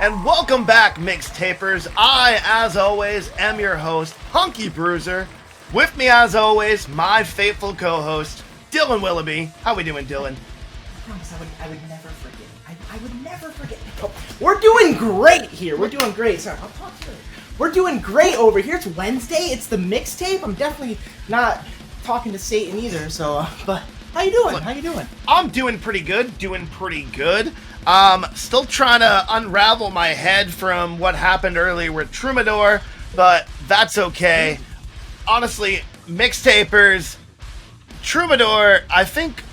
and welcome back, Mixtapers. I, as always, am your host, Punky Bruiser. With me, as always, my faithful co-host, Dylan Willoughby. How we doing, Dylan? I promise I would never forget. I would never forget. We're doing great here. We're doing great. Sorry, I'll talk to you later. We're doing great over here. It's Wednesday. It's the mixtape. I'm definitely not talking to Satan either. So, but how you doing? How you doing? I'm doing pretty good. Still trying to unravel my head from what happened earlier with Troubadour, but that's okay. Honestly, Mixtapers, Troubadour, I think,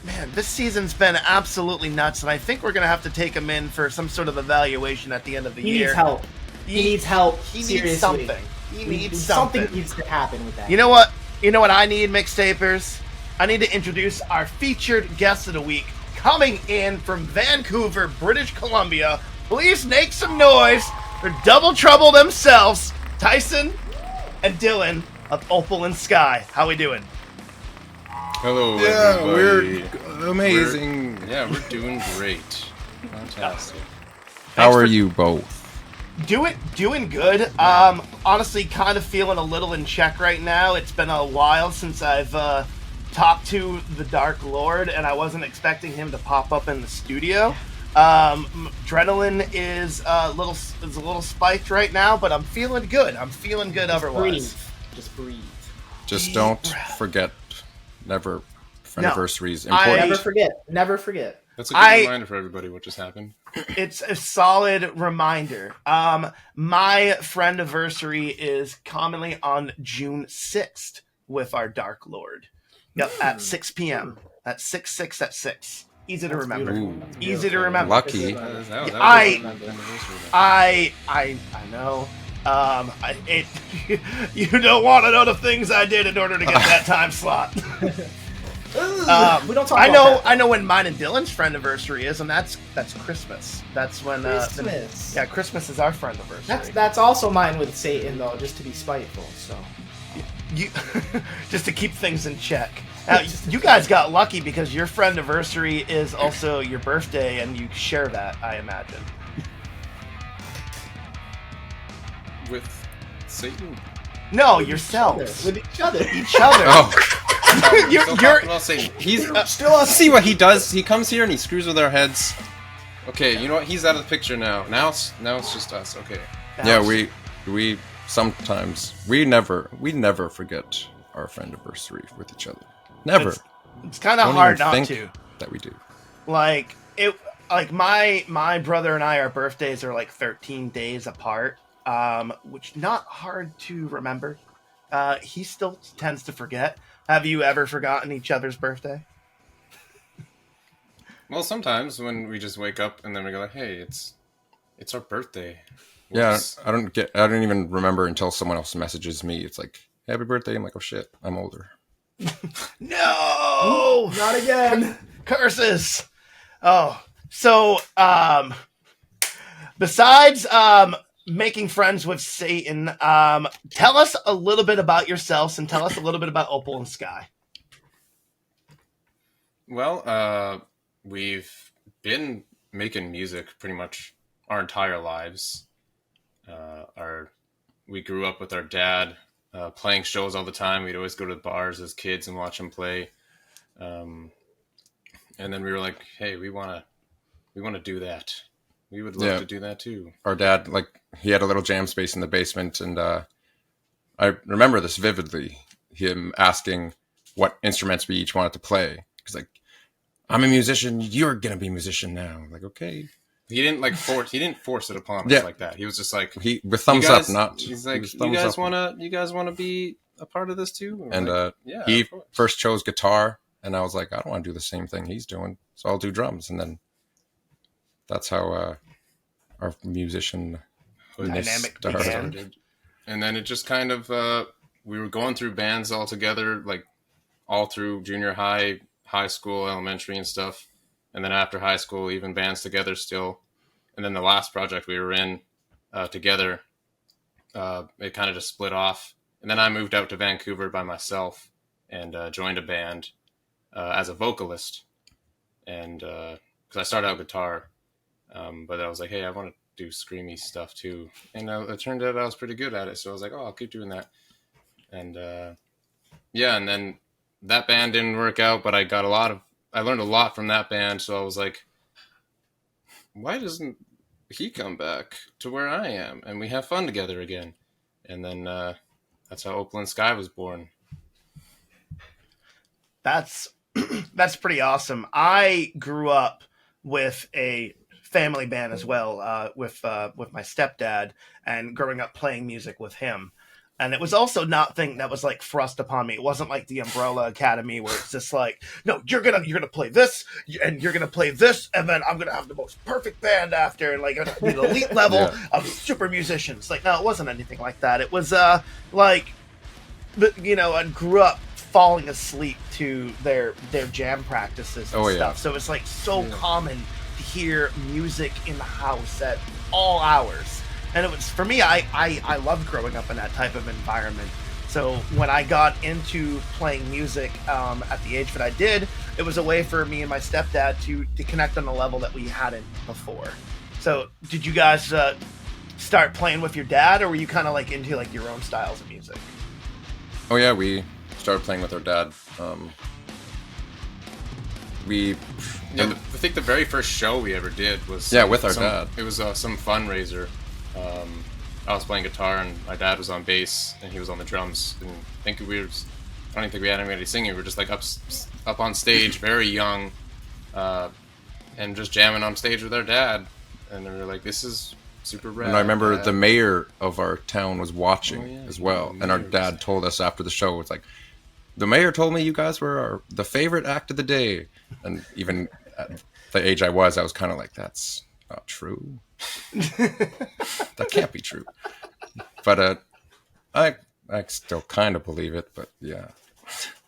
man, this season's been absolutely nuts, and I think we're going to have to take him in for some sort of evaluation at the end of the year. He needs help. He needs help. He Seriously. needs something. He needs something. Something needs to happen with that. You know what? I need, Mixtapers? I need to introduce our featured guest of the week, coming in from Vancouver, British Columbia. Please make some noise for Double Trouble themselves, Tyson and Dylon of Opal In Sky. How we doing? Hello, everybody. We're amazing. We're doing great. Fantastic. How are you both? Doing good. Honestly, kind of feeling a little in check right now. It's been a while since I've talked to the Dark Lord, and I wasn't expecting him to pop up in the studio. Adrenaline is a little spiked right now, but I'm feeling good. Otherwise. Just breathe. Just don't forget. Never. Anniversaries. Important. Never forget. That's a good reminder for everybody what just happened. It's a solid reminder. My friend anniversary is commonly on June 6th with our Dark Lord. Yep, at 6 p.m. At 6 at 6. Easy to remember. Easy to remember. Lucky. I know. You don't want to know the things I did in order to get that time slot. We don't talk about that. I know when mine and Dylan's friend anniversary is, and that's Christmas. That's when Christmas. Christmas is our friend anniversary. That's also mine with Satan though, just to be spiteful. So you just to keep things in check. Now, you guys got lucky because your friend anniversary is also your birthday, and you share that, I imagine. With Satan? No, yourselves. with each other. Oh, You're Satan. He's still. See what he does? He comes here and he screws with our heads. Okay, you know what? He's out of the picture now. Now it's just us. Okay. yeah. We sometimes we never forget our friend anniversary with each other. Never. It's kind of Don't hard even not think to. that we do. Like my brother and I, our birthdays are like 13 days apart, which not hard to remember. He still tends to forget. Have you ever forgotten each other's birthday? Well, sometimes when we just wake up and then we go like, "Hey, it's our birthday." Yeah, I don't even remember until someone else messages me. It's like, "Happy birthday!" I'm like, "Oh shit, I'm older." No, Not again. Curses. Oh, so besides making friends with Satan, tell us a little bit about yourselves and tell us a little bit about Opal In Sky. Well, we've been making music pretty much our entire lives. We grew up with our dad playing shows all the time. We'd always go to the bars as kids and watch him play. And then we were like, "Hey, we want to do that. We would love to do that too." Our dad, he had a little jam space in the basement, and I remember this vividly. Him asking what instruments we each wanted to play. He's like, "I'm a musician. You're gonna be a musician now." I'm like, okay. He didn't force it upon us like that. He was just like, with thumbs up, not. He's like, "You guys wanna be a part of this too?" And like, yeah, he first chose guitar, and I was like, I don't want to do the same thing he's doing, so I'll do drums. And then that's how our musician dynamic started. began. And then it just kind of we were going through bands all together, like all through junior high, high school, elementary, and stuff. And then after high school, even bands together still. And then the last project we were in together, it kind of just split off. And then I moved out to Vancouver by myself and joined a band as a vocalist. And because I started out guitar, but I was like, hey, I want to do screamy stuff too. And it turned out I was pretty good at it. So I was like, oh, I'll keep doing that. And yeah, and then that band didn't work out, but I learned a lot from that band. So I was like, why doesn't he come back to where I am and we have fun together again? And then that's how Opal In Sky was born. That's that's pretty awesome. I grew up with a family band as well, with my stepdad, and growing up playing music with him. And it was also not thing that was like thrust upon me. It wasn't like the Umbrella Academy where it's just like, no, you're gonna play this and you're gonna play this, and then I'm gonna have the most perfect band after, and like be the elite level of super musicians. Like, no, it wasn't anything like that. It was like, you know, I grew up falling asleep to their jam practices and stuff. So it's like so common to hear music in the house at all hours. And it was, for me, I loved growing up in that type of environment. So when I got into playing music at the age that I did, it was a way for me and my stepdad to connect on a level that we hadn't before. So did you guys start playing with your dad, or were you kind of like into like your own styles of music? Oh yeah, we started playing with our dad. I think the very first show we ever did was with our dad. It was some fundraiser. I was playing guitar and my dad was on bass and he was on the drums. And I don't even think we had anybody singing. We were just like up on stage, very young, and just jamming on stage with our dad. And we were like, "This is super rad." And I remember the mayor of our town was watching as well. And our dad told us after the show, it's like, "The mayor told me you guys were the favorite act of the day." And even at the age I was kind of like, "That's not true. That can't be true." But I still kind of believe it. But yeah,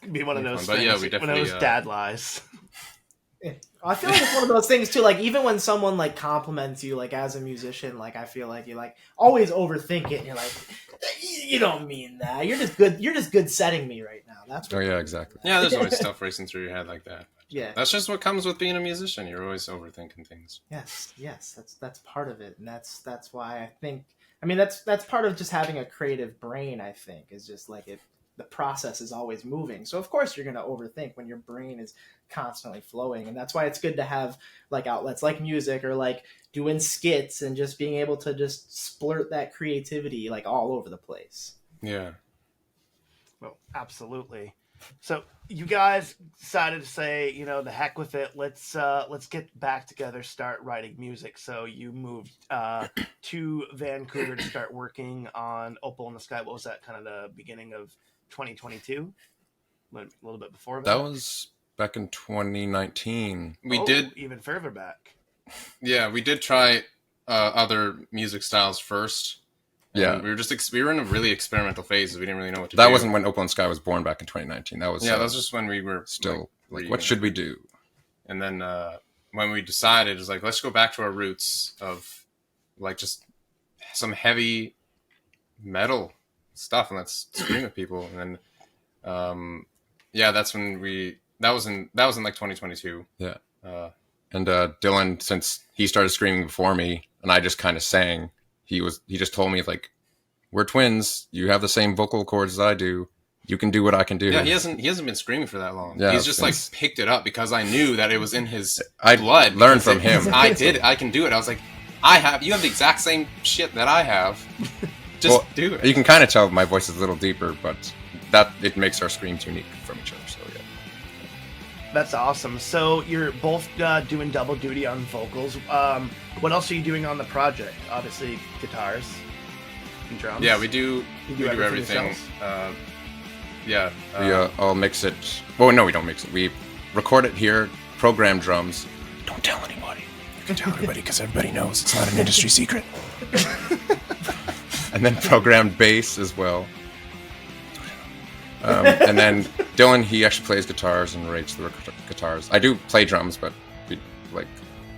It'd be one of those But things. yeah, we one of definitely, those dad lies. I feel like it's one of those things too. Like even when someone like compliments you, like as a musician, like I feel like you like always overthink it. And you're like, you don't mean that. You're just good. You're just good setting me right now. That's what exactly. Yeah, there's always stuff racing through your head like that. Yeah, That's just what comes with being a musician. You're always overthinking things. yes. That's part of it, and that's why I think. I mean, that's part of just having a creative brain. I think is just like the process is always moving. So of course you're going to overthink when your brain is constantly flowing, and that's why it's good to have like outlets like music or like doing skits and just being able to just splurt that creativity like all over the place. Yeah. Well, absolutely. So you guys decided to say, you know, the heck with it. Let's get back together, start writing music. So you moved to Vancouver to start working on Opal in the Sky. What was that, kind of the beginning of 2022? A little bit before that? That was back in 2019. We did even further back. Yeah, we did try other music styles first. Yeah, we were in a really experimental phase. We didn't really know what to do. That wasn't when Opal In Sky was born back in 2019. That was that was just when we were still like what should we do? And then when we decided, it was like, let's go back to our roots of like just some heavy metal stuff and let's scream at people. And then that's when that was in like 2022. Yeah. And Dylan, since he started screaming before me and I just kind of sang, he just told me like, we're twins, you have the same vocal cords as I do, you can do what I can do. Yeah, he hasn't been screaming for that long. Yeah, he's just like picked it up because I knew that it was in his I blood. Learned from him. I did it. I can do it. I was like, you have the exact same shit that I have. Just do it. You can kind of tell my voice is a little deeper, but that it makes our screams unique from each other. So yeah. That's awesome. So you're both doing double duty on vocals. What else are you doing on the project? Obviously, guitars and drums. Yeah, we do everything. We all mix it. Well, no, we don't mix it. We record it here, program drums. Don't tell anybody. You can tell everybody because everybody knows it's not an industry secret. And then programmed bass as well. And then Dylan, he actually plays guitars and rates the guitars. I do play drums, but we like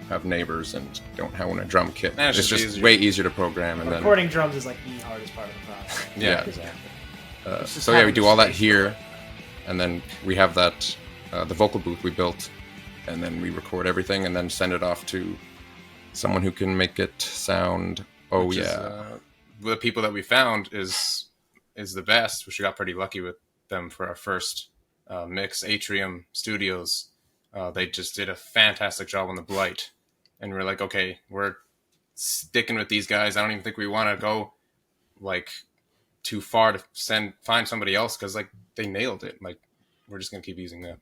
have neighbors and don't have a drum kit. It's just easier. Way easier to program. And recording drums is like the hardest part of the process. Yeah. Exactly. So yeah, we do all that here, and then we have that the vocal booth we built, and then we record everything and then send it off to someone who can make it sound. Oh which yeah. is, the people that we found is the best, which we got pretty lucky with them for our first mix. Atrium Studios, they just did a fantastic job on the Blight, and we're like, okay, we're sticking with these guys. I don't even think we want to go like too far to find somebody else, because like they nailed it. Like we're just gonna keep using them.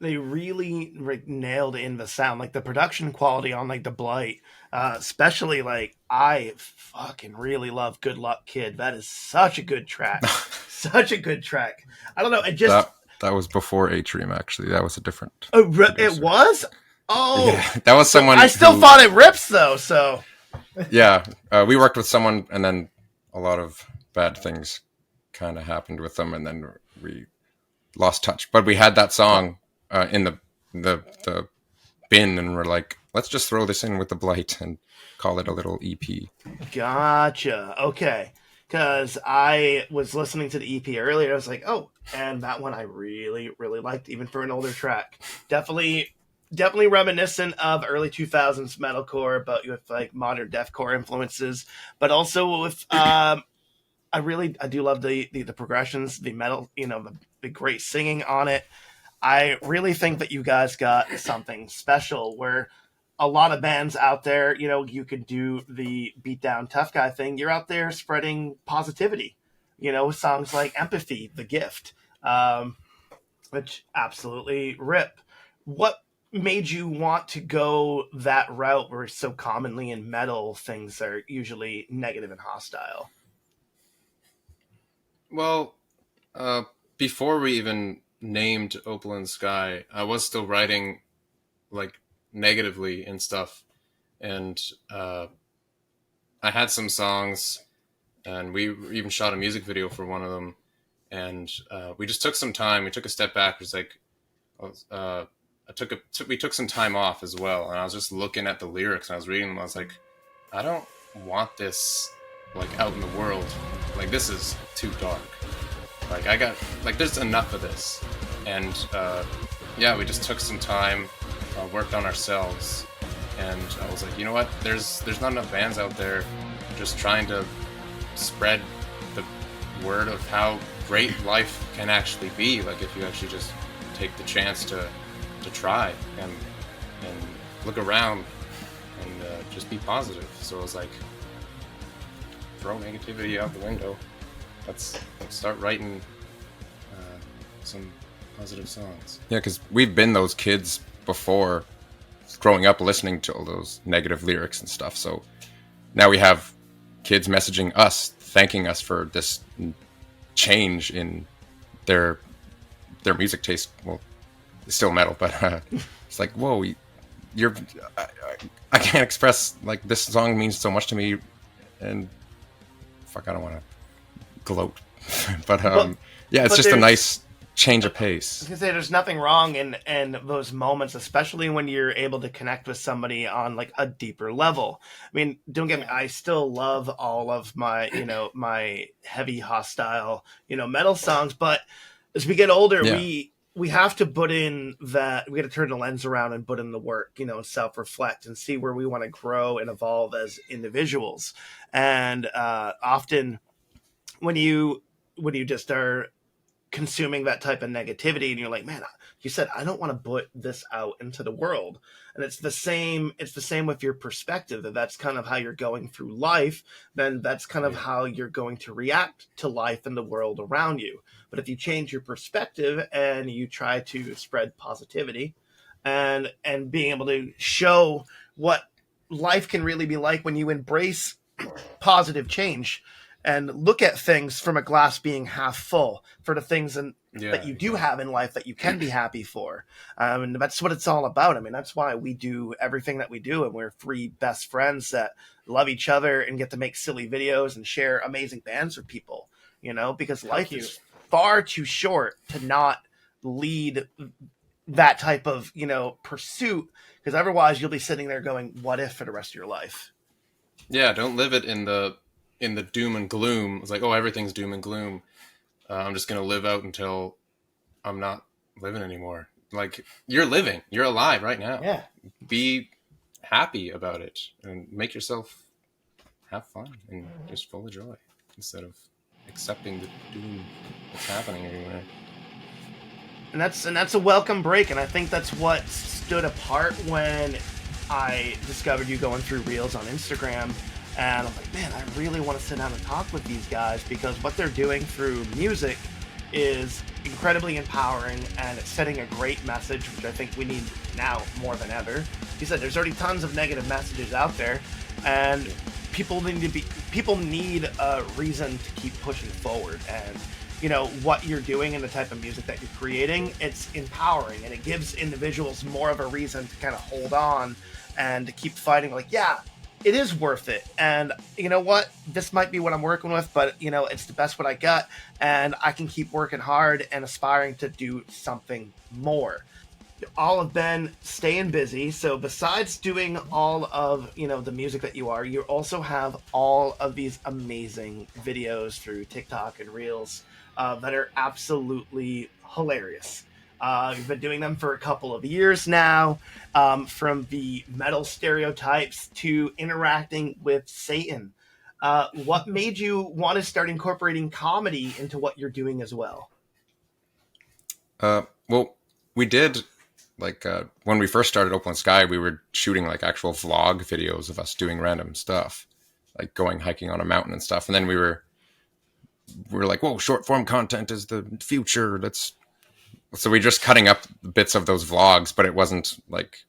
They really nailed in the sound, like the production quality on like the Blight, especially like I fucking really love Good Luck Kid. That is such a good track. Such a good track. I don't know, it just That was before Atrium, actually. That was a different it producer. was. Oh Yeah, that was someone I still thought it rips though, so yeah, we worked with someone, and then a lot of bad things kind of happened with them, and then we lost touch. But we had that song in the bin, and we're like, let's just throw this in with the Blight and call it a little EP. gotcha. Okay. Because I was listening to the EP earlier, I was like, oh, and that one I really, really liked, even for an older track. Definitely reminiscent of early 2000s metalcore, but with like modern deathcore influences, but also with I do love the progressions, the metal, the great singing on it. I really think that you guys got something special where a lot of bands out there, you could do the beat down tough guy thing. You're out there spreading positivity, songs like Empathy, The Gift, which absolutely rip. What made you want to go that route where so commonly in metal things are usually negative and hostile? Well, before we even named Opal in Sky, I was still writing like negatively and stuff, and I had some songs, and we even shot a music video for one of them, and we just took some time. We took a step back. It was like we took some time off as well, and I was just looking at the lyrics and I was reading them. I was like, I don't want this like out in the world. Like this is too dark. Like I got like there's enough of this, and yeah, we just took some time, worked on ourselves, and I was like, you know what? There's not enough bands out there just trying to spread the word of how great life can actually be. Like if you actually just take the chance to try and look around and just be positive. So it was like, throw negativity out the window. Let's start writing some positive songs. Yeah, because we've been those kids before, growing up listening to all those negative lyrics and stuff. So now we have kids messaging us, thanking us for this change in their music taste. Well, it's still metal, but it's like, whoa, I can't express, like, this song means so much to me, and fuck, I don't want to gloat. but yeah, it's just a nice change of pace. I was gonna say there's nothing wrong in those moments, especially when you're able to connect with somebody on like a deeper level. I mean, don't get me, I still love all of my my heavy hostile metal songs, but as we get older, we have to put in that, we got to turn the lens around and put in the work, self-reflect and see where we want to grow and evolve as individuals. And often when you just are consuming that type of negativity and you're like, man, you said, I don't want to put this out into the world. And it's the same with your perspective. That's kind of how you're going through life. Then that's kind of how you're going to react to life and the world around you. But if you change your perspective and you try to spread positivity and being able to show what life can really be like when you embrace positive change and look at things from a glass being half full for the things that you do have in life that you can be happy for. And that's what it's all about. I mean, that's why we do everything that we do. And we're three best friends that love each other and get to make silly videos and share amazing bands with people, because life is far too short to not lead that type of, pursuit, because otherwise you'll be sitting there going, what if, for the rest of your life? Yeah. Don't live it in the doom and gloom. It's like, oh, everything's doom and gloom. I'm just going to live out until I'm not living anymore. Like, you're living, you're alive right now. Yeah. Be happy about it and make yourself have fun and just full of joy instead of accepting the doom that's happening everywhere. And that's a welcome break, and I think that's what stood apart when I discovered you going through reels on Instagram. And I'm like, man, I really want to sit down and talk with these guys, because what they're doing through music is incredibly empowering, and it's setting a great message, which I think we need now more than ever. You said there's already tons of negative messages out there, and people need a reason to keep pushing forward. And you know what you're doing and the type of music that you're creating, it's empowering, and it gives individuals more of a reason to kind of hold on and to keep fighting. Like, yeah, it is worth it, and you know what, this might be what I'm working with, but you know, it's the best what I got, and I can keep working hard and aspiring to do something more. All have been staying busy, so besides doing all of, you know, the music that you also have all of these amazing videos through TikTok and Reels that are absolutely hilarious. You've been doing them for a couple of years now, from the metal stereotypes to interacting with Satan. What made you want to start incorporating comedy into what you're doing as well? Well, we did, like, when we first started Opal In Sky, we were shooting like actual vlog videos of us doing random stuff, like going hiking on a mountain and stuff. And then we were like, whoa, short form content is the future. So we just cutting up bits of those vlogs, but it wasn't like,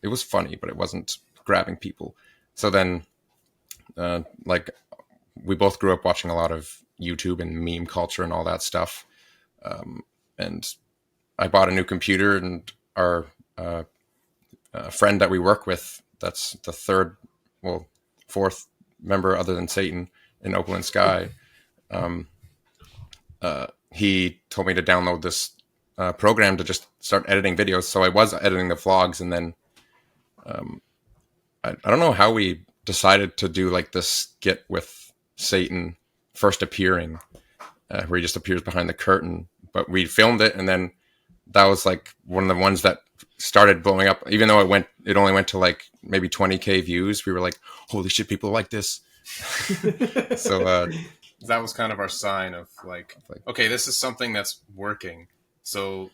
it was funny, but it wasn't grabbing people. So then, like, we both grew up watching a lot of YouTube and meme culture and all that stuff. And I bought a new computer, and our friend that we work with, that's the fourth member other than Satan in Opal In Sky, he told me to download this program to just start editing videos. So I was editing the vlogs, and then I don't know how we decided to do like this skit with Satan first appearing, where he just appears behind the curtain. But we filmed it, and then that was like one of the ones that started blowing up. Even though it only went to like maybe 20K views, we were like, holy shit, people like this. So that was kind of our sign of like, okay, this is something that's working. So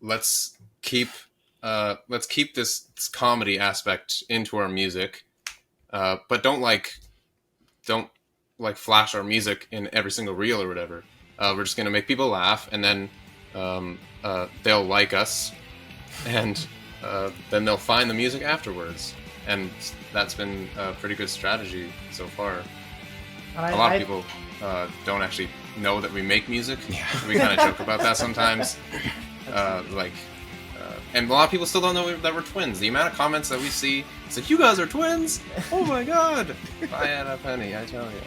let's keep this comedy aspect into our music, but don't flash our music in every single reel or whatever. We're just gonna make people laugh, and then they'll like us, and then they'll find the music afterwards. And that's been a pretty good strategy so far. A lot of people don't actually know that we make music. Yeah. We kind of joke about that sometimes. And a lot of people still don't know that we're twins. The amount of comments that we see, it's like, you guys are twins? Oh my god! If I had a penny, I tell you.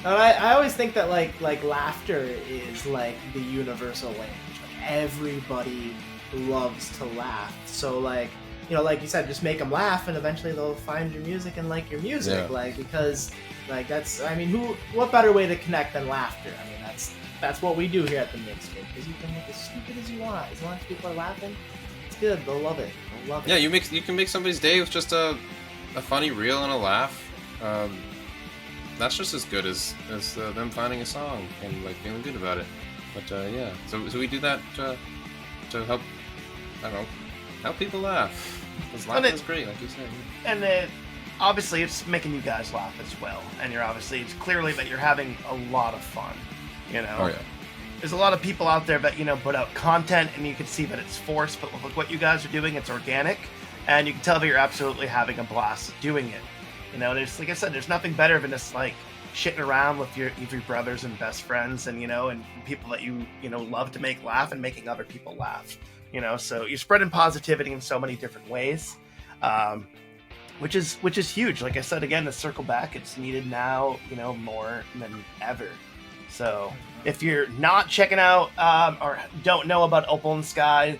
I always think that like laughter is like the universal language. Like, everybody loves to laugh. So like, you know, like you said, just make them laugh, and eventually they'll find your music and like your music. Yeah. Like, because like that's, I mean, what better way to connect than laughter? I mean, that's what we do here at the MixTape, because you can make it as stupid as you want. As long as people are laughing, it's good. They'll love it. Yeah, you can make somebody's day with just a funny reel and a laugh. That's just as good as them finding a song and like feeling good about it. But yeah, so we do that to help, I don't know, help people laugh. Because laughter is great, like you said. And then obviously it's making you guys laugh as well, and it's clearly that you're having a lot of fun. You know, oh yeah. There's a lot of people out there that, you know, put out content and you can see that it's forced, but with what you guys are doing, it's organic, and you can tell that you're absolutely having a blast doing it. You know, there's, like I said, there's nothing better than just like shitting around with your brothers and best friends, and you know, and people that you know love to make laugh, and making other people laugh. You know, so you're spreading positivity in so many different ways, which is huge. Like I said, again, to circle back, it's needed now, you know, more than ever. So if you're not checking out or don't know about Opal In Sky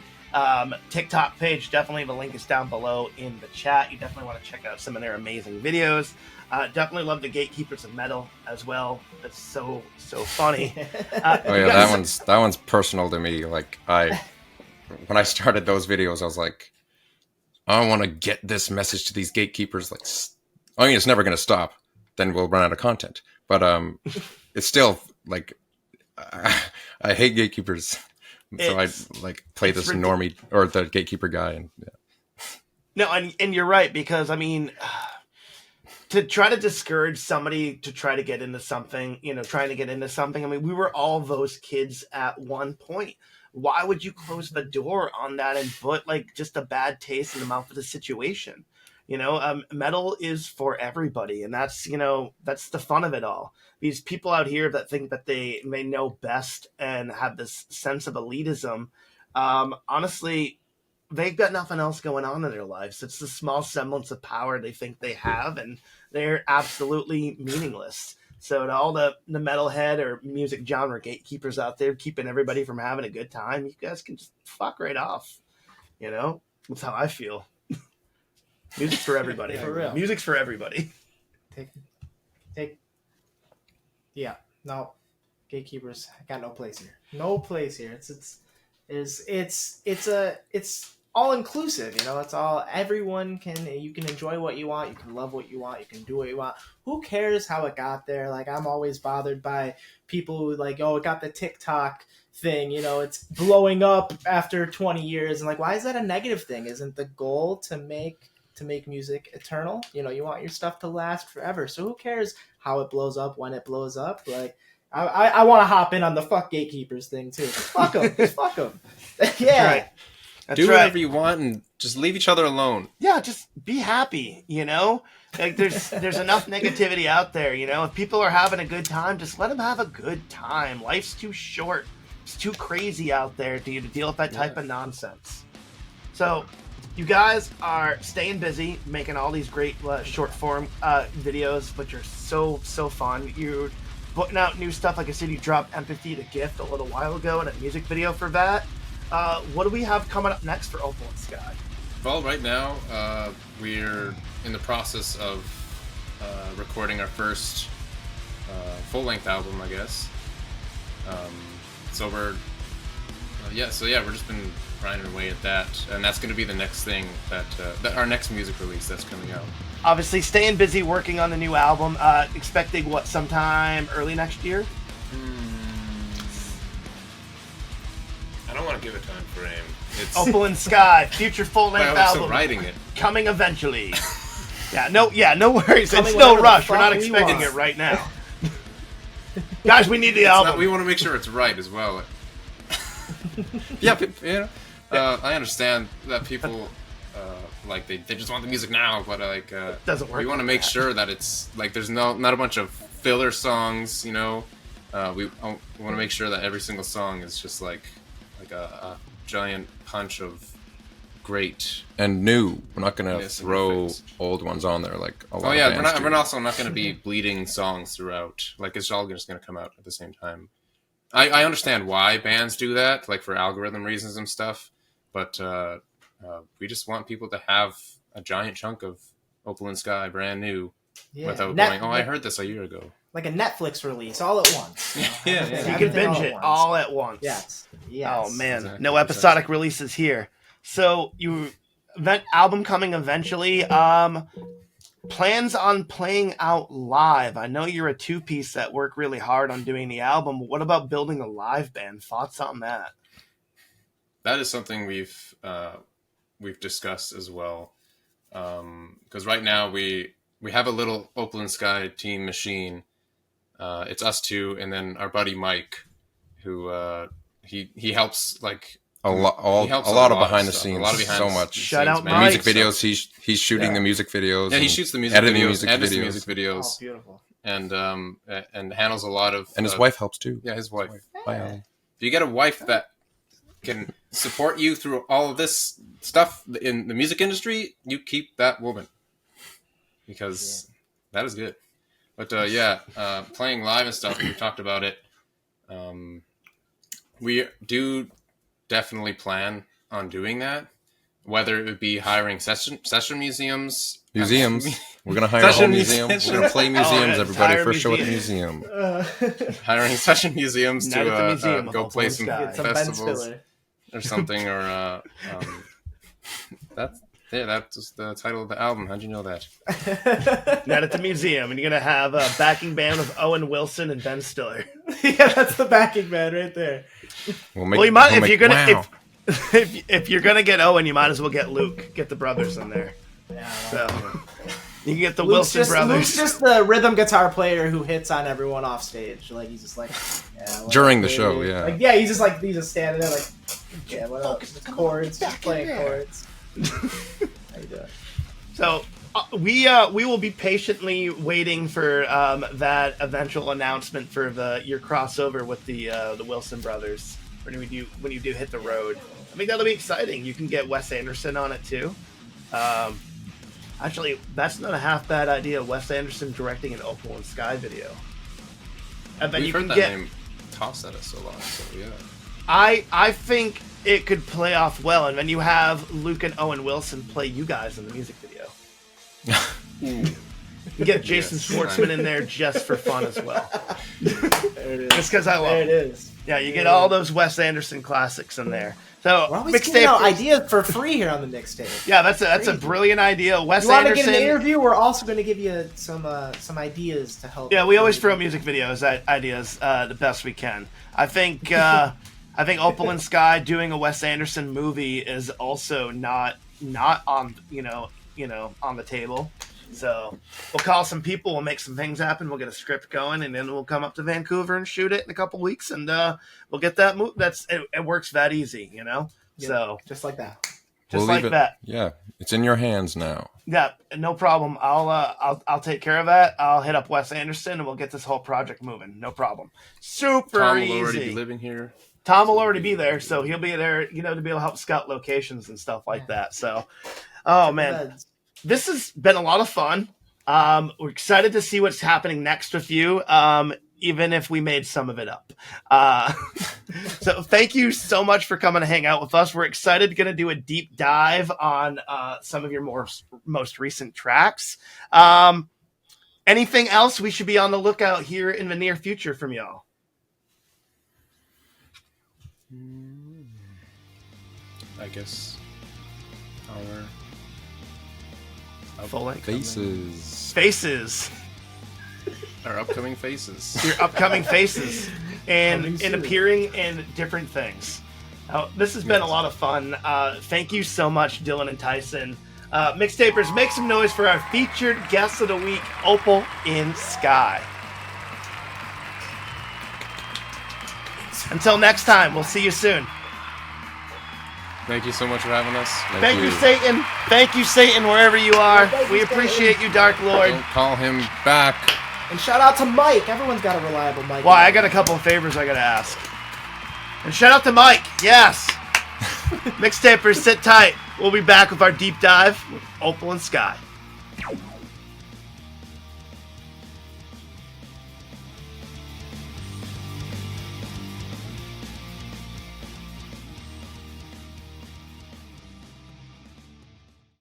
TikTok page, definitely the link is down below in the chat. You definitely want to check out some of their amazing videos. Definitely love the Gatekeepers of Metal as well. That's so funny. Oh yeah, that one's personal to me. Like when I started those videos, I was like, I want to get this message to these gatekeepers. Like, I mean, it's never going to stop. Then we'll run out of content. But it's still like I hate gatekeepers. So I like play this normie or the gatekeeper guy. And no, and you're right, because I mean, to try to discourage somebody to try to get into something, trying to get into something. I mean, we were all those kids at one point. Why would you close the door on that and put like just a bad taste in the mouth of the situation? Metal is for everybody, and that's the fun of it all. These people out here that think that they may know best and have this sense of elitism, honestly, they've got nothing else going on in their lives. It's the small semblance of power they think they have, and they're absolutely meaningless. So to all the metalhead or music genre gatekeepers out there keeping everybody from having a good time, you guys can just fuck right off. That's how I feel. Music's for everybody. For real. Music's for everybody. Yeah. No. Gatekeepers got no place here. No place here. It's all inclusive, It's all, everyone you can enjoy what you want, you can love what you want, you can do what you want. Who cares how it got there? Like, I'm always bothered by people who like, oh, it got the TikTok thing, it's blowing up after 20 years, and like, why is that a negative thing? Isn't the goal to make music eternal? You want your stuff to last forever. So who cares how it blows up, when it blows up? Like, I want to hop in on the fuck gatekeepers thing too. Fuck them. Just fuck them. Yeah. Right. Do whatever you want and just leave each other alone. Yeah, just be happy, Like, there's enough negativity out there, If people are having a good time, just let them have a good time. Life's too short. It's too crazy out there to deal with that type of nonsense. So, you guys are staying busy making all these great short form videos, which are so fun. You're putting out new stuff. Like I said, you dropped Empathy to Gift a little while ago and a music video for that. What do we have coming up next for Opal In Sky? Well, right now, we're in the process of recording our first full-length album, I guess. We're just been grinding away at that, and that's going to be the next thing that our next music release that's coming out. Obviously, staying busy working on the new album. Expecting sometime early next year? I don't want to give a time frame. It's Opal In Sky, future full-length I'm album. still writing it. Coming eventually. No worries. Coming It's no whenever rush. the We're not fuck we expecting want. it right now. Guys, we need the album. We want to make sure it's right as well. I understand that people they just want the music now, but doesn't work. We want to make sure that it's like there's not a bunch of filler songs. We want to make sure that every single song is just like a giant punch of great and new. We're not going to throw effects. Old ones on there like a lot of bands we're do. also not going to be bleeding songs throughout. Like, it's all just going to come out at the same time. I understand why bands do that, like for algorithm reasons and stuff, but we just want people to have a giant chunk of Opal In Sky brand new without going, I heard this a year ago. Like a Netflix release all at once. Yeah. You can binge it all at once. Yes. Oh, man. Exactly. No episodic releases here. So, album coming eventually. Plans on playing out live. I know you're a two-piece that work really hard on doing the album. What about building a live band? Thoughts on that? That is something we've discussed as well. Because right now we have a little Opal In Sky team machine. It's us two, and then our buddy Mike, who he helps like a lot of behind the scenes, so much. Shout out The Mike. music videos, he's shooting the music videos. Yeah, he shoots the music editing videos, edits the videos. music videos, Oh, beautiful. and handles a lot of. And his wife helps too. Yeah, his wife. Bye, Ali. If you get a wife that can support you through all of this stuff in the music industry, you keep that woman, because that is good. But playing live and stuff, we talked about it. We do definitely plan on doing that, whether it would be hiring session museums. We're gonna hire a whole museum. We're gonna play museums, everybody. Hire First show at the museum. Hiring session museums Night at the to museum of go Opal play In some Sky. Get some Ben festivals Stiller. or something, or Yeah, that's the title of the album. How'd you know that? Not at the museum, and you're gonna have a backing band with Owen Wilson and Ben Stiller. Yeah, that's the backing band right there. Well, you might if you're gonna if you're gonna get Owen, you might as well get Luke. Get the brothers in there. Yeah, So you can get the Luke's Wilson brothers. Luke's just the rhythm guitar player who hits on everyone off stage. Like he's just like During the show, yeah. Like he's just standing there like what else? Chords, just playing chords. How you doing? So we will be patiently waiting for that eventual announcement for your crossover with the Wilson brothers when you do hit the road. I think that'll be exciting. You can get Wes Anderson on it too. Actually, that's not a half bad idea. Wes Anderson directing an Opal in Sky video. And then We've heard that name tossed at us a lot, so yeah. I think it could play off well, and then you have Luke and Owen Wilson play you guys in the music video. You get Jason Schwartzman in there just for fun as well. There it is. Just because I love There it. it is. Yeah, you get all those Wes Anderson classics in there. So We're always giving out ideas for free here on the mixtape. Yeah, that's a brilliant idea. Wes You want to Anderson. get an interview? We're also going to give you some ideas to help. Yeah, we always throw music videos ideas the best we can. I think Opal in Sky doing a Wes Anderson movie is also not on on the table. So we'll call some people, we'll make some things happen, we'll get a script going, and then we'll come up to Vancouver and shoot it in a couple weeks, and we'll get that movie. It works that easy, Yeah, so just like that. Just like that. Yeah, it's in your hands now. Yeah, no problem. I'll take care of that. I'll hit up Wes Anderson, and we'll get this whole project moving. No problem. Super Tom will easy. already be living here. Tom will already be there, so he'll be there, to be able to help scout locations and stuff like that. So, oh man, this has been a lot of fun. We're excited to see what's happening next with you, even if we made some of it up. So thank you so much for coming to hang out with us. We're excited, going to do a deep dive on some of your most recent tracks. Anything else we should be on the lookout here in the near future from y'all? I guess our Full length. Faces. our upcoming faces. Your upcoming faces and Coming soon. appearing in different things. This has been a lot of fun. Thank you so much, Dylan and Tyson. Mixtapers, make some noise for our featured guest of the week, Opal in Sky. Until next time, we'll see you soon. Thank you so much for having us. Thank you, Satan. Thank you, Satan, wherever you are. Thank you, We Satan. appreciate you, Dark Lord. Don't call him back. And shout out to Mike. Everyone's got a reliable Mike. Why, I got a couple of favors I gotta ask. And shout out to Mike. Yes. Mixtapers, sit tight. We'll be back with our deep dive with Opal in Sky.